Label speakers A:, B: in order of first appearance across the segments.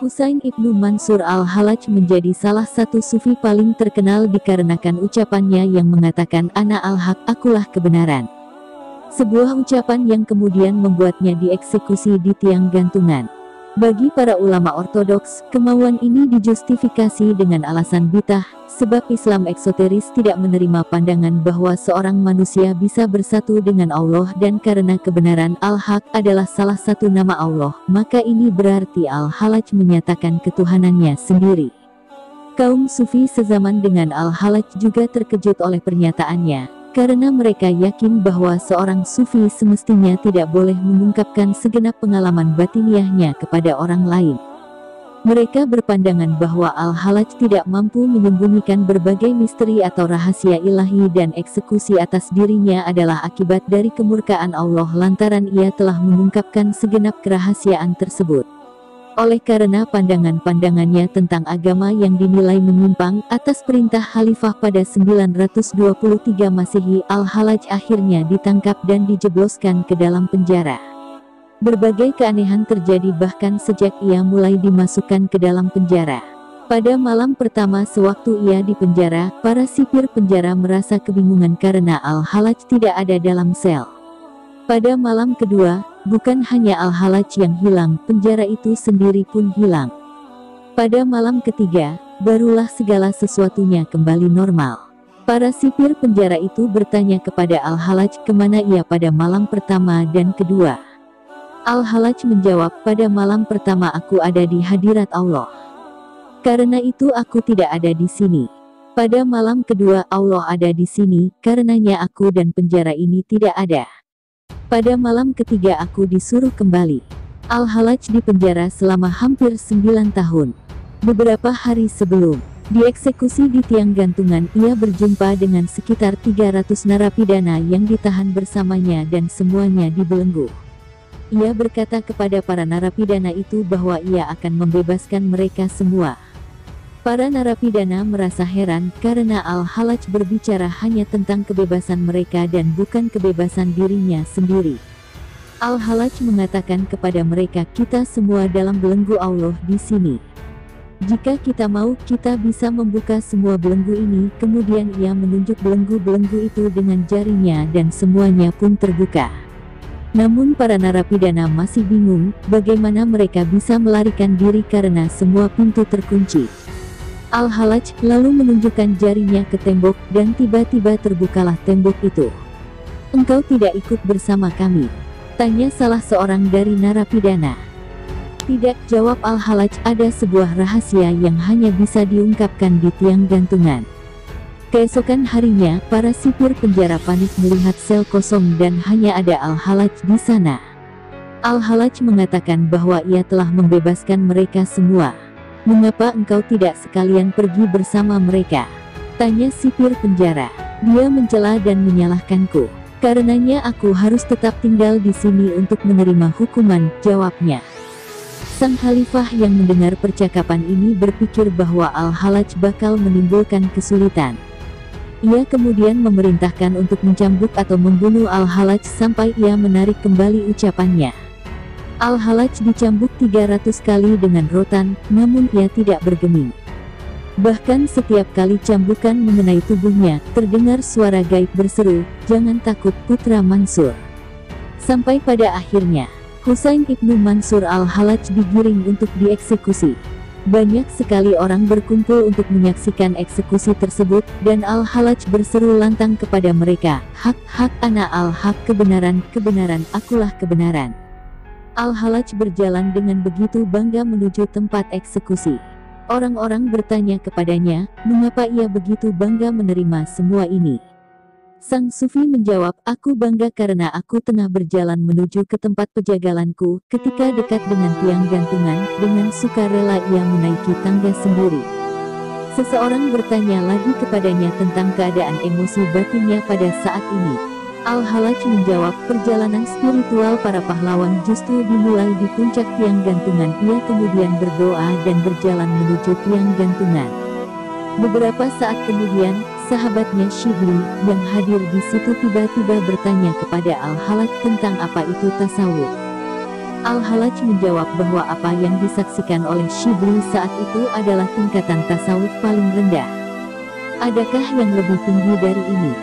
A: Husain ibnu Mansur al-Hallaj menjadi salah satu sufi paling terkenal dikarenakan ucapannya yang mengatakan ana al-haq, akulah kebenaran. Sebuah ucapan yang kemudian membuatnya dieksekusi di tiang gantungan. Bagi para ulama ortodoks, kemauan ini dijustifikasi dengan alasan bid'ah, sebab Islam eksoteris tidak menerima pandangan bahwa seorang manusia bisa bersatu dengan Allah, dan karena kebenaran al-haq adalah salah satu nama Allah, maka ini berarti al-Hallaj menyatakan ketuhanannya sendiri. Kaum sufi sezaman dengan al-Hallaj juga terkejut oleh pernyataannya, karena mereka yakin bahwa seorang sufi semestinya tidak boleh mengungkapkan segenap pengalaman batiniahnya kepada orang lain. Mereka berpandangan bahwa al-Hallaj tidak mampu menyembunyikan berbagai misteri atau rahasia ilahi, dan eksekusi atas dirinya adalah akibat dari kemurkaan Allah lantaran ia telah mengungkapkan segenap kerahasiaan tersebut. Oleh karena pandangan-pandangannya tentang agama yang dinilai menyimpang, atas perintah Khalifah pada 923 Masehi, al-Hallaj akhirnya ditangkap dan dijebloskan ke dalam penjara. Berbagai keanehan terjadi bahkan sejak ia mulai dimasukkan ke dalam penjara. Pada malam pertama sewaktu ia di penjara, para sipir penjara merasa kebingungan karena al-Hallaj tidak ada dalam sel. Pada malam kedua, bukan hanya al-Hallaj yang hilang, penjara itu sendiri pun hilang. Pada malam ketiga, barulah segala sesuatunya kembali normal. Para sipir penjara itu bertanya kepada al-Hallaj kemana ia pada malam pertama dan kedua. Al-Hallaj menjawab, pada malam pertama aku ada di hadirat Allah. Karena itu aku tidak ada di sini. Pada malam kedua Allah ada di sini, karenanya aku dan penjara ini tidak ada. Pada malam ketiga aku disuruh kembali. Al-Hallaj dipenjara selama hampir 9 tahun. Beberapa hari sebelum dieksekusi di tiang gantungan, ia berjumpa dengan sekitar 300 narapidana yang ditahan bersamanya dan semuanya dibelenggu. Ia berkata kepada para narapidana itu bahwa ia akan membebaskan mereka semua. Para narapidana merasa heran karena al-Hallaj berbicara hanya tentang kebebasan mereka dan bukan kebebasan dirinya sendiri. Al-Hallaj mengatakan kepada mereka, kita semua dalam belenggu Allah di sini. Jika kita mau, kita bisa membuka semua belenggu ini. Kemudian ia menunjuk belenggu-belenggu itu dengan jarinya dan semuanya pun terbuka. Namun para narapidana masih bingung bagaimana mereka bisa melarikan diri karena semua pintu terkunci. Al-Hallaj lalu menunjukkan jarinya ke tembok dan tiba-tiba terbukalah tembok itu. Engkau tidak ikut bersama kami? Tanya salah seorang dari narapidana. Tidak, jawab al-Hallaj, ada sebuah rahasia yang hanya bisa diungkapkan di tiang gantungan. Keesokan harinya, para sipir penjara panik melihat sel kosong dan hanya ada al-Hallaj di sana. Al-Hallaj mengatakan bahwa ia telah membebaskan mereka semua. Mengapa engkau tidak sekalian pergi bersama mereka? Tanya sipir penjara. Dia mencela dan menyalahkanku. Karenanya aku harus tetap tinggal di sini untuk menerima hukuman, jawabnya. Sang khalifah yang mendengar percakapan ini berpikir bahwa al-Hallaj bakal menimbulkan kesulitan. Ia kemudian memerintahkan untuk mencambuk atau membunuh al-Hallaj sampai ia menarik kembali ucapannya. Al-Hallaj dicambuk 300 kali dengan rotan, namun ia tidak bergeming. Bahkan setiap kali cambukan mengenai tubuhnya, terdengar suara gaib berseru, jangan takut putra Mansur. Sampai pada akhirnya, Husain ibnu Mansur al-Hallaj digiring untuk dieksekusi. Banyak sekali orang berkumpul untuk menyaksikan eksekusi tersebut, dan al-Hallaj berseru lantang kepada mereka, hak, hak, ana al-haq, kebenaran, kebenaran, akulah kebenaran. Al-Hallaj berjalan dengan begitu bangga menuju tempat eksekusi. Orang-orang bertanya kepadanya, mengapa ia begitu bangga menerima semua ini? Sang sufi menjawab, aku bangga karena aku tengah berjalan menuju ke tempat pejagalanku. Ketika dekat dengan tiang gantungan, dengan sukarela ia menaiki tangga sendiri. Seseorang bertanya lagi kepadanya tentang keadaan emosi batinnya pada saat ini. Al-Hallaj menjawab, perjalanan spiritual para pahlawan justru dimulai di puncak tiang gantungan. Ia kemudian berdoa dan berjalan menuju tiang gantungan. Beberapa saat kemudian, sahabatnya Shibli yang hadir di situ tiba-tiba bertanya kepada Al-Hallaj tentang apa itu tasawuf. Al-Halaj menjawab bahwa apa yang disaksikan oleh Shibli saat itu adalah tingkatan tasawuf paling rendah. Adakah yang lebih tinggi dari ini?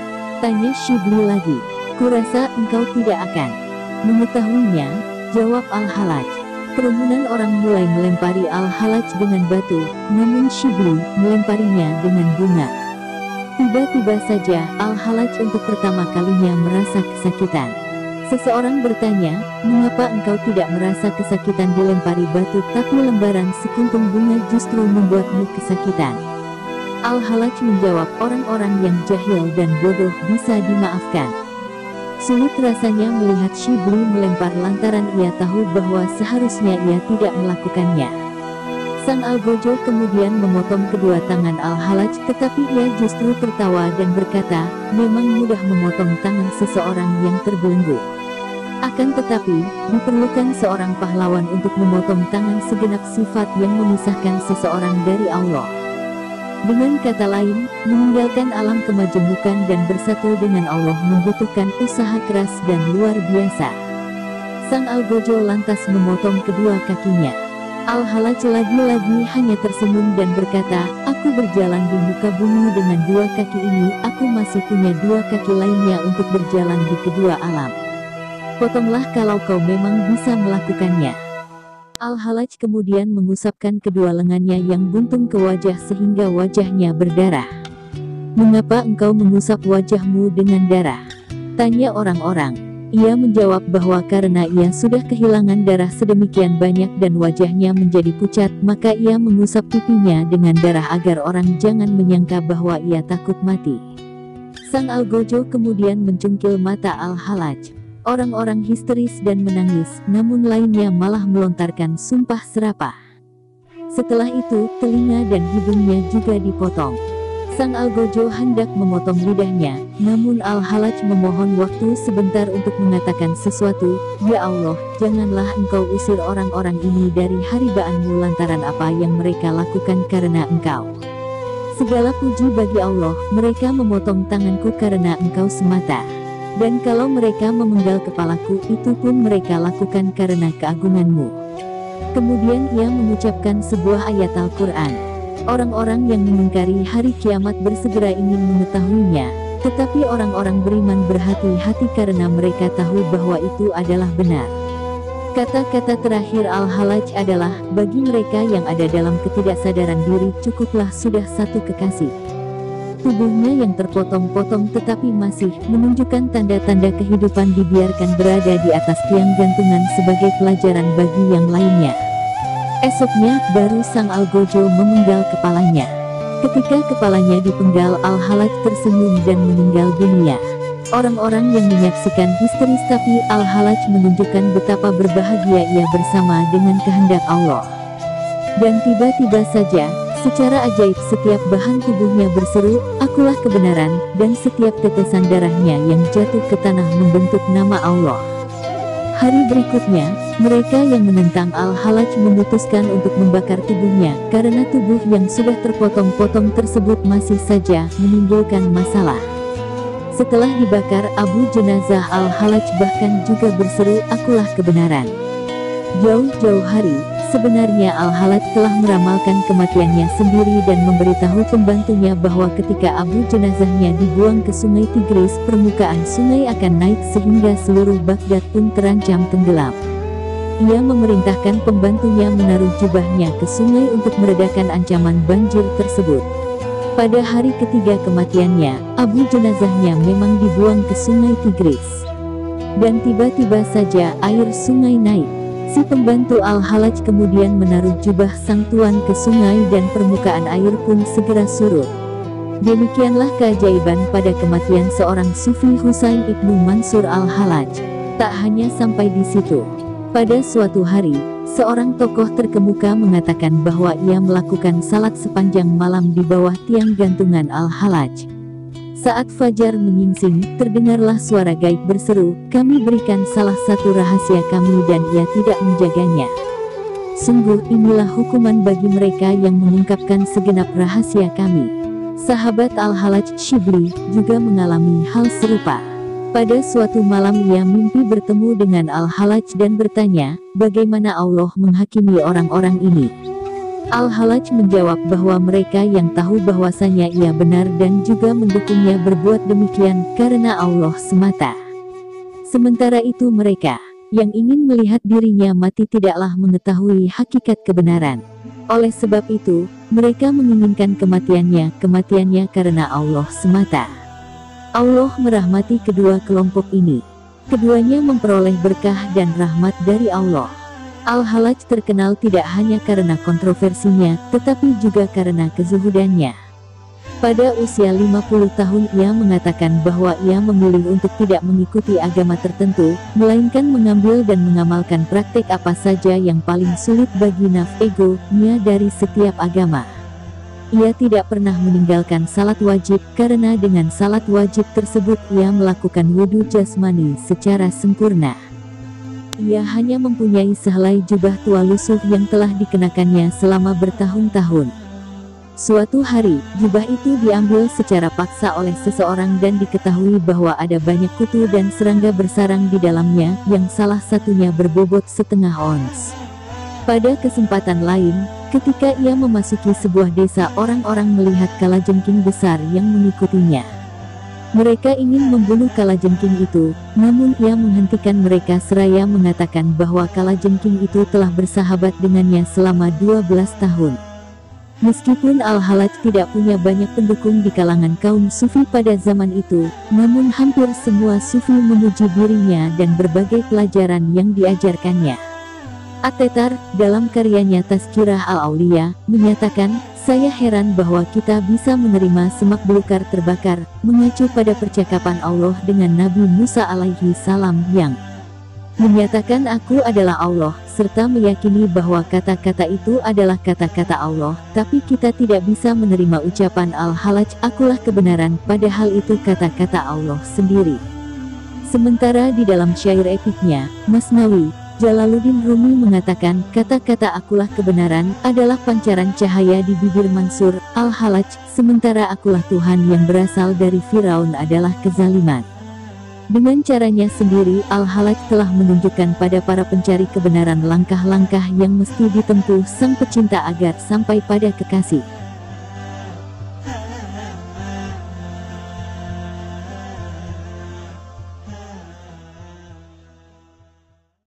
A: Tanya Shibli lagi. Kurasa engkau tidak akan mengetahuinya, jawab Al-Halaj. Kerumunan orang mulai melempari Al-Halaj dengan batu, namun Shibli melemparinya dengan bunga. Tiba-tiba saja, Al-Halaj untuk pertama kalinya merasa kesakitan. Seseorang bertanya, mengapa engkau tidak merasa kesakitan dilempari batu tapi lembaran sekuntum bunga justru membuatmu kesakitan? Al-Halaj menjawab, orang-orang yang jahil dan bodoh bisa dimaafkan. Sulit rasanya melihat Shibli melempar lantaran ia tahu bahwa seharusnya ia tidak melakukannya. Sang Algojo kemudian memotong kedua tangan Al-Halaj, tetapi ia justru tertawa dan berkata, memang mudah memotong tangan seseorang yang terbelenggu. Akan tetapi, diperlukan seorang pahlawan untuk memotong tangan segenap sifat yang memisahkan seseorang dari Allah. Dengan kata lain, meninggalkan alam kemajemukan dan bersatu dengan Allah membutuhkan usaha keras dan luar biasa. Sang Algojo lantas memotong kedua kakinya. Al-Halaj lagi-lagi hanya tersenyum dan berkata, aku berjalan di muka bumi dengan dua kaki ini, aku masih punya dua kaki lainnya untuk berjalan di kedua alam. Potonglah kalau kau memang bisa melakukannya. Al-Halaj kemudian mengusapkan kedua lengannya yang buntung ke wajah sehingga wajahnya berdarah. Mengapa engkau mengusap wajahmu dengan darah? Tanya orang-orang. Ia menjawab bahwa karena ia sudah kehilangan darah sedemikian banyak dan wajahnya menjadi pucat, maka ia mengusap pipinya dengan darah agar orang jangan menyangka bahwa ia takut mati. Sang Algojo kemudian mencungkil mata Al-Halaj. Orang-orang histeris dan menangis, namun lainnya malah melontarkan sumpah serapah. Setelah itu, telinga dan hidungnya juga dipotong. Sang Algojo hendak memotong lidahnya, namun Al-Halaj memohon waktu sebentar untuk mengatakan sesuatu. Ya Allah, janganlah engkau usir orang-orang ini dari haribaanmu lantaran apa yang mereka lakukan karena engkau. Segala puji bagi Allah, mereka memotong tanganku karena engkau semata. Dan kalau mereka memenggal kepalaku, itu pun mereka lakukan karena keagunganmu. Kemudian ia mengucapkan sebuah ayat Al-Quran. Orang-orang yang mengingkari hari kiamat bersegera ingin mengetahuinya, tetapi orang-orang beriman berhati-hati karena mereka tahu bahwa itu adalah benar. Kata-kata terakhir Al-Halaj adalah, bagi mereka yang ada dalam ketidaksadaran diri cukuplah sudah satu kekasih. Tubuhnya yang terpotong-potong tetapi masih menunjukkan tanda-tanda kehidupan dibiarkan berada di atas tiang gantungan sebagai pelajaran bagi yang lainnya. Esoknya, baru sang Algojo memenggal kepalanya. Ketika kepalanya dipenggal, Al-Halaj tersenyum dan meninggal dunia. Orang-orang yang menyaksikan histeris, tapi Al-Halaj menunjukkan betapa berbahagia ia bersama dengan kehendak Allah. Dan tiba-tiba saja, secara ajaib setiap bahan tubuhnya berseru, akulah kebenaran, dan setiap tetesan darahnya yang jatuh ke tanah membentuk nama Allah. Hari berikutnya, mereka yang menentang Al-Halaj memutuskan untuk membakar tubuhnya, karena tubuh yang sudah terpotong-potong tersebut masih saja menimbulkan masalah. Setelah dibakar, Abu Jenazah Al-Halaj bahkan juga berseru, akulah kebenaran. Jauh-jauh hari, sebenarnya Al-Halaj telah meramalkan kematiannya sendiri dan memberitahu pembantunya bahwa ketika Abu Jenazahnya dibuang ke sungai Tigris, permukaan sungai akan naik sehingga seluruh Baghdad pun terancam tenggelam. Ia memerintahkan pembantunya menaruh jubahnya ke sungai untuk meredakan ancaman banjir tersebut. Pada hari ketiga kematiannya, Abu Jenazahnya memang dibuang ke sungai Tigris. Dan tiba-tiba saja air sungai naik. Si pembantu Al-Halaj kemudian menaruh jubah sang tuan ke sungai dan permukaan air pun segera surut. Demikianlah keajaiban pada kematian seorang Sufi Husain ibnu Mansur Al-Halaj. Tak hanya sampai di situ. Pada suatu hari, seorang tokoh terkemuka mengatakan bahwa ia melakukan salat sepanjang malam di bawah tiang gantungan Al-Halaj. Saat fajar menyingsing, terdengarlah suara gaib berseru, kami berikan salah satu rahasia kami dan ia tidak menjaganya. Sungguh inilah hukuman bagi mereka yang mengungkapkan segenap rahasia kami. Sahabat Al-Halaj Shibli juga mengalami hal serupa. Pada suatu malam ia mimpi bertemu dengan Al-Halaj dan bertanya, bagaimana Allah menghakimi orang-orang ini? Al-Halaj menjawab bahwa mereka yang tahu bahwasanya ia benar dan juga mendukungnya berbuat demikian karena Allah semata. Sementara itu mereka yang ingin melihat dirinya mati tidaklah mengetahui hakikat kebenaran. Oleh sebab itu, mereka menginginkan kematiannya karena Allah semata. Allah merahmati kedua kelompok ini. Keduanya memperoleh berkah dan rahmat dari Allah. Al-Halaj terkenal tidak hanya karena kontroversinya, tetapi juga karena kezuhudannya. Pada usia 50 tahun ia mengatakan bahwa ia memilih untuk tidak mengikuti agama tertentu, melainkan mengambil dan mengamalkan praktek apa saja yang paling sulit bagi ego-nya dari setiap agama. Ia tidak pernah meninggalkan salat wajib, karena dengan salat wajib tersebut ia melakukan wudhu jasmani secara sempurna. Ia hanya mempunyai sehelai jubah tua lusuh yang telah dikenakannya selama bertahun-tahun. Suatu hari, jubah itu diambil secara paksa oleh seseorang dan diketahui bahwa ada banyak kutu dan serangga bersarang di dalamnya, yang salah satunya berbobot setengah ons. Pada kesempatan lain, ketika ia memasuki sebuah desa, orang-orang melihat kalajengking besar yang mengikutinya. Mereka ingin membunuh kalajengking itu, namun ia menghentikan mereka seraya mengatakan bahwa kalajengking itu telah bersahabat dengannya selama 12 tahun. Meskipun Al-Halaj tidak punya banyak pendukung di kalangan kaum sufi pada zaman itu, namun hampir semua sufi memuji dirinya dan berbagai pelajaran yang diajarkannya. At-Tatar, dalam karyanya Tazkirah Al-Auliya, menyatakan, saya heran bahwa kita bisa menerima semak belukar terbakar, mengacu pada percakapan Allah dengan Nabi Musa alaihi salam yang menyatakan aku adalah Allah, serta meyakini bahwa kata-kata itu adalah kata-kata Allah, tapi kita tidak bisa menerima ucapan Al-Halaj, akulah kebenaran, padahal itu kata-kata Allah sendiri. Sementara di dalam syair epiknya, Masnawi, Jalaluddin Rumi mengatakan, kata-kata akulah kebenaran adalah pancaran cahaya di bibir Mansur Al-Halaj, sementara akulah Tuhan yang berasal dari Firaun adalah kezaliman. Dengan caranya sendiri, Al-Halaj telah menunjukkan pada para pencari kebenaran langkah-langkah yang mesti ditempuh sang pecinta agar sampai pada kekasih.